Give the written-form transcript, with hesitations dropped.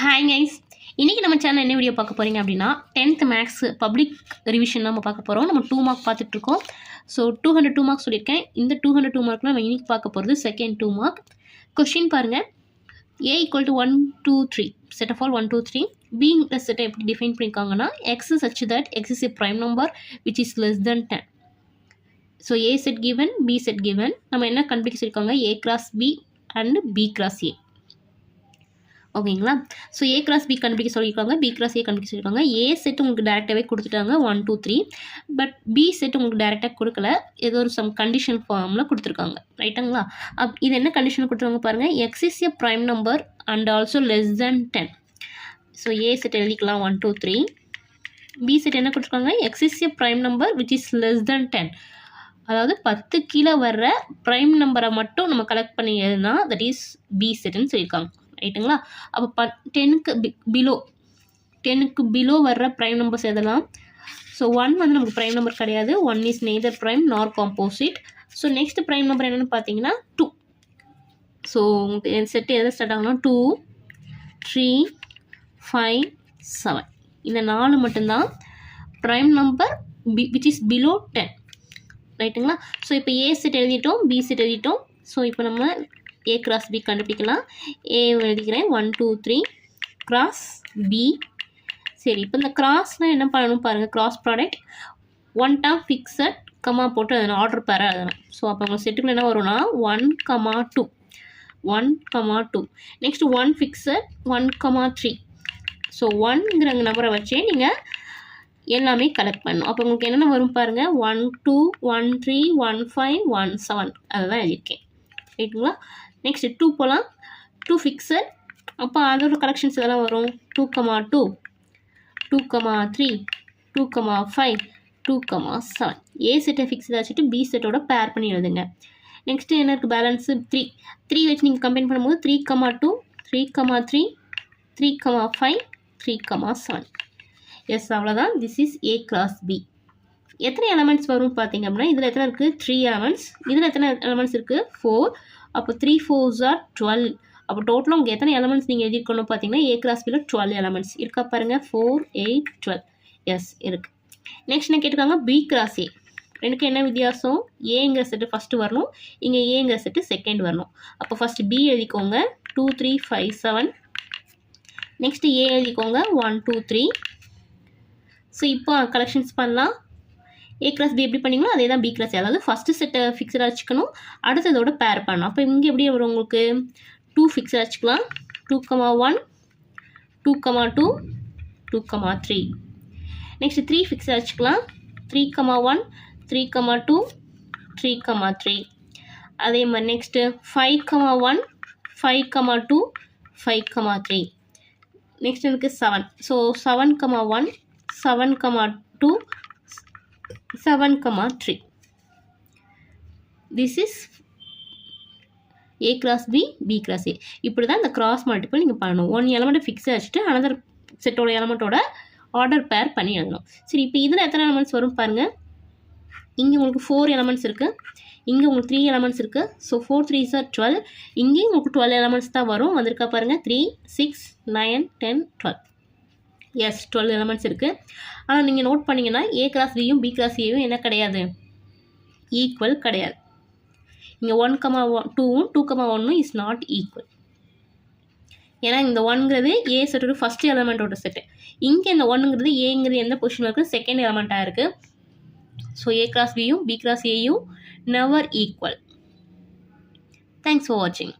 Hi guys, இன்றைக்கி நம்ம channel என்ன வீடியோ பார்க்க போகிறீங்க அப்படின்னா 10th மேக்ஸ் பப்ளிக் ரிவிஷன் நம்ம பார்க்க போகிறோம். நம்ம 2 மார்க் பார்த்துட்ருக்கோம். ஸோ 202 மார்க் சொல்லியிருக்கேன். இந்த 202 மார்க்கில் நம்ம இன்றைக்கி பார்க்க போகிறது செகண்ட் 2 மார்க். கொஷின் பாருங்கள். A = 1 2 3 set of all 1 2 3 being the set எப்படி டிஃபைன் பண்ணியிருக்காங்கன்னா x such that x is a prime number which is less than 10. So A set given, B set given. நம்ம என்ன கண்டுபிடிச்சிருக்காங்க? A cross B and B cross A. ஓகேங்களா? So A cross B கண்டுபிடிக்க சொல்லியிருக்காங்க, B cross A கண்டுபிடிக்க சொல்லியிருக்காங்க. A set உங்களுக்கு டேரெக்டாகவே கொடுத்துட்டாங்க 1 2 3. பட் B செட் உங்களுக்கு டேரெக்டாக கொடுக்கல, ஏதோ ஒரு சம் கண்டிஷன் ஃபார்மில் கொடுத்துருக்காங்க. ரைட்டுங்களா? இது என்ன கண்டிஷன் கொடுத்துருவாங்க பாருங்கள். X is a prime number and also less than 10. So A set எழுதிக்கலாம் 1 2 3. B செட் என்ன கொடுத்துருக்காங்க? X is a prime number which is less than 10. அதாவது 10 கீழே வர்ற ப்ரைம் நம்பரை மட்டும் நம்ம கலெக்ட் பண்ணி எழுதுனா தட் இஸ் B செட்னு சொல்லியிருக்காங்க. ரைட்டுங்களா? அப்போ 10க்கு பிலோ வர்ற ப்ரைம் நம்பர்ஸ் எதெல்லாம்? ஸோ 1 வந்து நமக்கு ப்ரைம் நம்பர் கிடையாது. 1 இஸ் நெய்தர் ப்ரைம் நார் composite. So next prime number என்னென்னு பார்த்தீங்கன்னா 2. ஸோ உங்களுக்கு என் செட்டு எதை ஸ்டார்ட் ஆகுனா 2 3 5 7. இந்த 4 மட்டும்தான் prime number which is below 10. ரைட்டுங்களா? ஸோ இப்போ A செட் எழுதிட்டோம், B செட் எழுதிட்டோம். ஸோ இப்போ நம்ம A cross B கண்டுபிடிக்கலாம். A எழுதிக்கிறேன் 1 2 3 cross B. சரி, இப்போ இந்த கிராஸ்னால் என்ன பண்ணணும் பாருங்கள். Cross product 1 term fixed comma போட்டு அதனால் ஆர்டர் பேராக எழுதணும். ஸோ அப்போ உங்கள் செட்டுக்குள்ள என்ன வரும்னா 1 2 1 2. Next 1 fixed 1 3. ஸோ 1ங்கிற நம்பரை வச்சே நீங்கள் எல்லாமே கலெக்ட் பண்ணணும். அப்போ உங்களுக்கு என்னென்ன வரும் பாருங்கள். 1 2 1 3 1 5 1 7 அதுதான் எழுதியிருக்கேன். ரைட்டுங்களா? நெக்ஸ்ட் 2 போகலாம். 2 ஃபிக்ஸட். அப்போ அதோட கலெக்ஷன்ஸ் இதெல்லாம் வரும் 2 2 2 3 2 5 2 7. A செட்டை ஃபிக்ஸடாக வச்சுட்டு B செட்டோட பேர் பண்ணி எழுதுங்க. நெக்ஸ்ட்டு என்ன இருக்குது? பேலன்ஸு 3 வச்சு நீங்கள் கம்பைன் பண்ணும்போது 3 2 3 3 3 5 3 7. எஸ், அவ்வளோதான். This is A cross B. எத்தனை எலமெண்ட்ஸ் வரும் பார்த்தீங்க அப்படின்னா இதில் எத்தனை இருக்குது? 3 எலமெண்ட்ஸ். இதில் எத்தனை எலமெண்ட்ஸ் இருக்குது? 4. அப்போ 3 4s are 12. அப்போ டோட்டலாக உங்களுக்கு எத்தனை எலமெண்ட்ஸ் நீங்கள் எழுதிக்கணும் பார்த்தீங்கன்னா A cross Bயில் 12 எலமெண்ட்ஸ் இருக்கா பாருங்கள். 4 8 12. எஸ், இருக்குது. நெக்ஸ்ட் என்ன கேட்டிருக்காங்க? B cross A. ரெண்டுக்கு என்ன வித்தியாசம்? ஏங்கிற செட்டு ஃபஸ்ட்டு வரணும், இங்கே ஏங்கிற செட்டு செகண்ட் வரணும். அப்போ ஃபஸ்ட்டு B எழுதிக்கோங்க 2 3 5 7. நெக்ஸ்ட்டு A எழுதிக்கோங்க 1 2 3. ஸோ இப்போ கலெக்ஷன்ஸ் பண்ணலாம். A cross B எப்படி பண்ணிங்களோ அதே தான் B cross A. அதாவது ஃபஸ்ட்டு செட்டை ஃபிக்ஸடாக வச்சுக்கணும், அடுத்ததோட பேர் பண்ணணும். அப்போ இங்கே எப்படி வரும் உங்களுக்கு? 2 ஃபிக்ஸடாக வச்சுக்கலாம். 2 1 2 2 2 3. நெக்ஸ்ட் 3 ஃபிக்ஸடாக வச்சுக்கலாம். 3 1 3 2 3 3. அதே மாதிரி நெக்ஸ்ட்டு 5 1 5 2 5 3. நெக்ஸ்ட் எனக்கு 7. So 7 1 7 2 7 3. This is A cross B, B cross A. இப்படி தான் இந்த கிராஸ் மல்டிபிள் நீங்கள் பண்ணணும். 1 எலமெண்ட்டை ஃபிக்ஸாக வச்சுட்டு அனதர் செட்டோட எலமெண்ட்டோட ஆர்டர் பேர் பண்ணி எழுதணும். சரி, இப்போ இதில் எத்தனை எலமெண்ட்ஸ் வரும் பாருங்கள். இங்கே உங்களுக்கு 4 எலமெண்ட்ஸ் இருக்குது, இங்கே உங்களுக்கு 3 எலமெண்ட்ஸ் இருக்குது. So 4 3s are 12. இங்கேயும் உங்களுக்கு 12 எலமெண்ட்ஸ் தான் வரும். வந்திருக்கா பாருங்கள். 3 6 9 10 12. எஸ், 12 எலமெண்ட்ஸ் இருக்குது. ஆனால் நீங்கள் நோட் பண்ணிங்கன்னா A cross Bயும் B cross Aயும் என்ன கிடையாது? ஈக்குவல் கிடையாது. இங்கே 1 2ம் 2 1ம் இஸ் நாட் ஈக்குவல். ஏன்னா இந்த 1ங்கிறது A செட்டோட ஃபஸ்ட் எலமெண்ட்டோட செட்டு. இங்கே இந்த 1ங்கிறது ஏங்கிறது எந்த பொசிஷனில் இருக்குது? செகண்ட் எலமெண்ட்டாக இருக்குது. ஸோ A cross Bயும் B cross Aயும் நெவர் ஈக்குவல். தேங்க்ஸ் ஃபார் வாட்சிங்.